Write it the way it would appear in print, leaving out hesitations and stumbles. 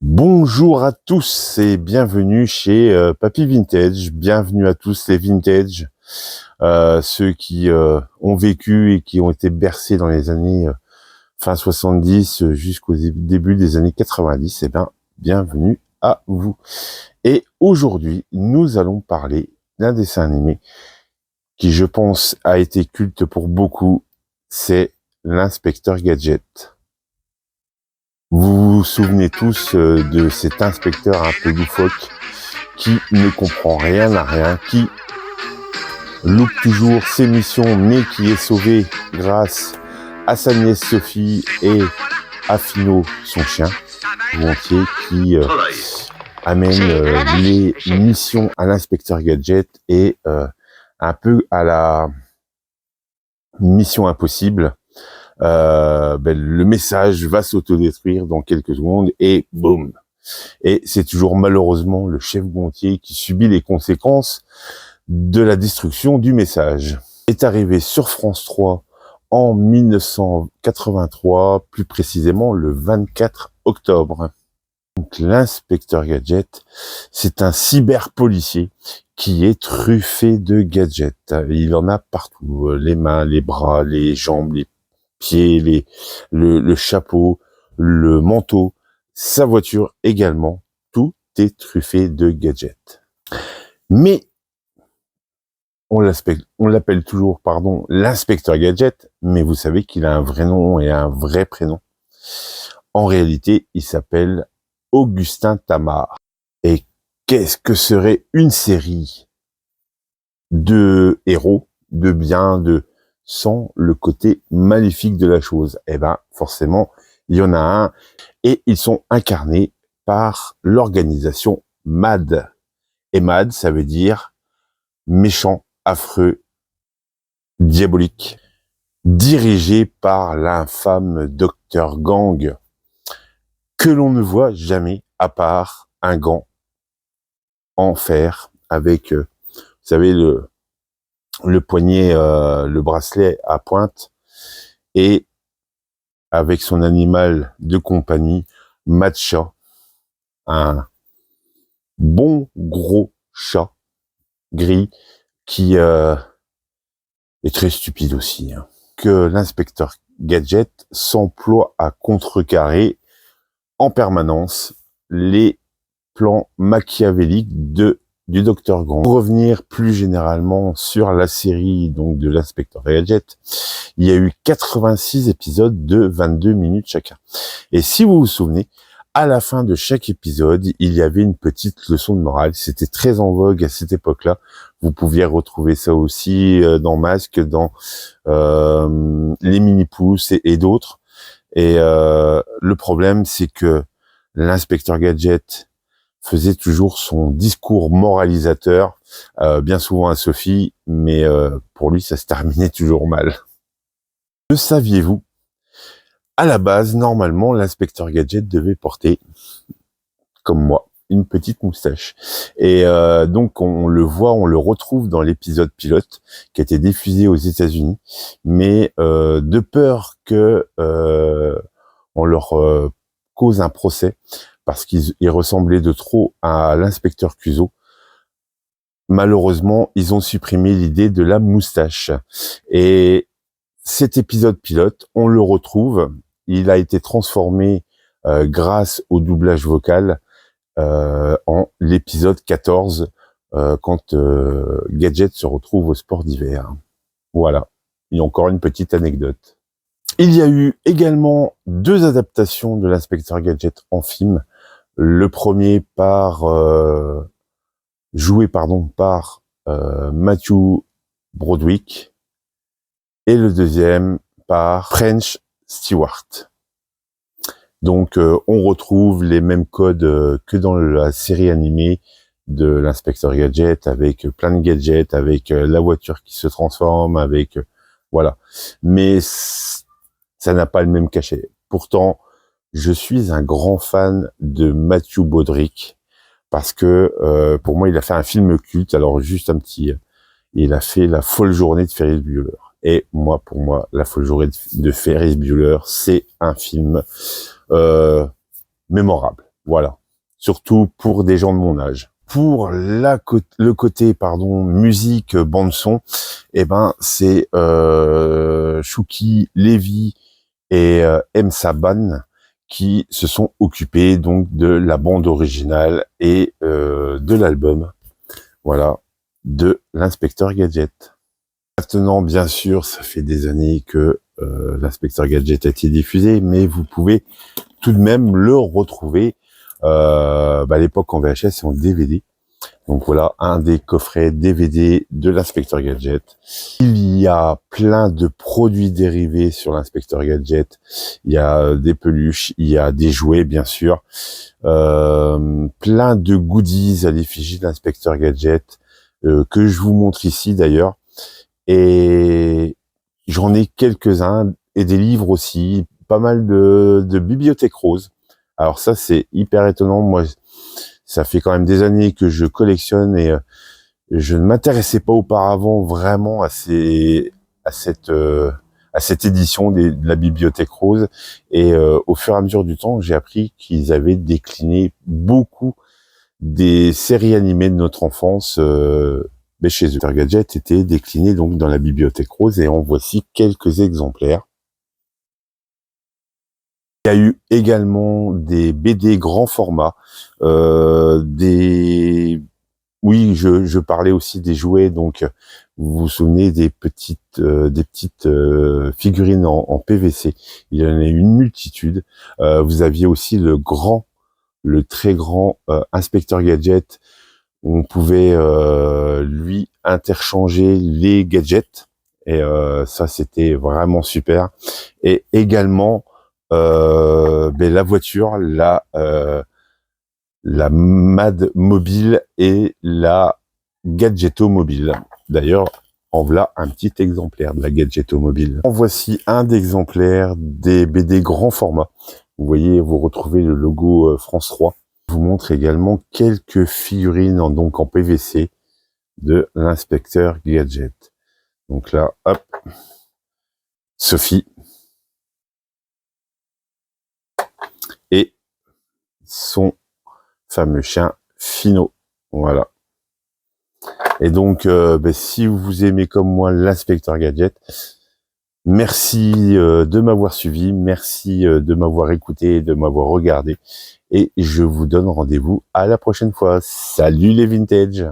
Bonjour à tous et bienvenue chez Papy Vintage. Bienvenue à tous les vintage, ceux qui ont vécu et qui ont été bercés dans les années fin 70 jusqu'au début des années 90. Eh bien, bienvenue à vous. Et aujourd'hui, nous allons parler d'un dessin animé qui, je pense, a été culte pour beaucoup. C'est l'Inspecteur Gadget. Vous vous souvenez tous de cet inspecteur un peu loufoque qui ne comprend rien à rien, qui loupe toujours ses missions, mais qui est sauvé grâce à sa nièce Sophie et à Fino, son chien, entier, qui amène les missions à l'inspecteur Gadget et un peu à la mission impossible. Le message va s'autodétruire dans quelques secondes et boum. Et c'est toujours malheureusement le chef Gontier qui subit les conséquences de la destruction du message. Est arrivé sur France 3 en 1983, plus précisément le 24 octobre. Donc l'inspecteur Gadget, c'est un cyber-policier qui est truffé de gadgets. Il en a partout, les mains, les bras, les jambes, les pieds, le chapeau, le manteau, sa voiture également, tout est truffé de gadgets. Mais on l'appelle toujours, l'inspecteur Gadget, mais vous savez qu'il a un vrai nom et un vrai prénom. En réalité, il s'appelle Augustin Tamar. Et qu'est-ce que serait une série de héros, de biens, sans le côté maléfique de la chose? Eh ben, forcément, il y en a un, et ils sont incarnés par l'organisation MAD. Et MAD, ça veut dire méchant, affreux, diabolique, dirigé par l'infâme Dr Gang, que l'on ne voit jamais à part un gant en fer avec, vous savez, le poignet, le bracelet à pointe, et avec son animal de compagnie, Matcha, un bon gros chat gris qui est très stupide aussi. Que l'inspecteur Gadget s'emploie à contrecarrer en permanence les plans machiavéliques du Dr Gang. Pour revenir plus généralement sur la série donc de l'inspecteur Gadget, il y a eu 86 épisodes de 22 minutes chacun. Et si vous vous souvenez, à la fin de chaque épisode, il y avait une petite leçon de morale. C'était très en vogue à cette époque-là. Vous pouviez retrouver ça aussi dans Masque, dans les Mini-Pouces et d'autres. Et le problème, c'est que l'inspecteur Gadget faisait toujours son discours moralisateur, bien souvent à Sophie, mais pour lui, ça se terminait toujours mal. Le saviez-vous? À la base, normalement, l'inspecteur Gadget devait porter, comme moi, une petite moustache. Et donc, on le retrouve dans l'épisode pilote qui a été diffusé aux États-Unis, mais de peur que on leur cause un procès parce qu'ils ressemblaient de trop à l'inspecteur Clouseau, malheureusement, ils ont supprimé l'idée de la moustache. Et cet épisode pilote, on le retrouve. Il a été transformé grâce au doublage vocal en l'épisode 14 quand Gadget se retrouve au sport d'hiver. Voilà. Il y a encore une petite anecdote. Il y a eu également 2 adaptations de l'inspecteur Gadget en film. Le premier joué par Matthew Broderick, et le deuxième par French Stewart. Donc, on retrouve les mêmes codes que dans la série animée de l'inspecteur Gadget, avec plein de gadgets, avec la voiture qui se transforme, avec voilà. Mais ça n'a pas le même cachet. Pourtant, je suis un grand fan de Matthew Broderick parce que pour moi, il a fait un film culte. Alors juste un petit, il a fait La folle journée de Ferris Bueller. Et moi, pour moi, La folle journée de Ferris Bueller, c'est un film mémorable. Voilà. Surtout pour des gens de mon âge. Pour le côté, pardon, musique, bande son, eh ben, c'est Shuki Levy et M. Saban qui se sont occupés donc de la bande originale et de l'album, voilà, de l'Inspecteur Gadget. Maintenant, bien sûr, ça fait des années que l'Inspecteur Gadget a été diffusé, mais vous pouvez tout de même le retrouver à l'époque en VHS et en DVD. Donc voilà, un des coffrets DVD de l'Inspecteur Gadget. Il y a plein de produits dérivés sur l'Inspecteur Gadget. Il y a des peluches, il y a des jouets, bien sûr. Plein de goodies à l'effigie de l'Inspecteur Gadget, que je vous montre ici d'ailleurs. Et j'en ai quelques-uns, et des livres aussi, pas mal de bibliothèques roses. Alors ça, c'est hyper étonnant. Moi, ça fait quand même des années que je collectionne et je ne m'intéressais pas auparavant vraiment à cette édition de la Bibliothèque Rose. Et au fur et à mesure du temps, j'ai appris qu'ils avaient décliné beaucoup des séries animées de notre enfance chez eux. Gadget était décliné donc dans la Bibliothèque Rose et en voici quelques exemplaires. Il y a eu également des BD grand format, oui, je parlais aussi des jouets, donc vous vous souvenez des petites figurines en PVC. Il y en a une multitude. Vous aviez aussi le très grand Inspecteur Gadget. On pouvait lui interchanger les gadgets et ça c'était vraiment super. Et également la voiture, la Mad Mobile et la Gadgeto Mobile. D'ailleurs, en voilà un petit exemplaire de la Gadgeto Mobile. En voici un d'exemplaire des BD grand format. Vous voyez, vous retrouvez le logo France 3. Je vous montre également quelques figurines en PVC de l'Inspecteur Gadget. Donc là, hop, Sophie et son fameux chien Fino. Voilà. Et donc, si vous aimez comme moi l'Inspecteur Gadget, merci de m'avoir suivi, merci de m'avoir écouté, de m'avoir regardé. Et je vous donne rendez-vous à la prochaine fois. Salut les vintage!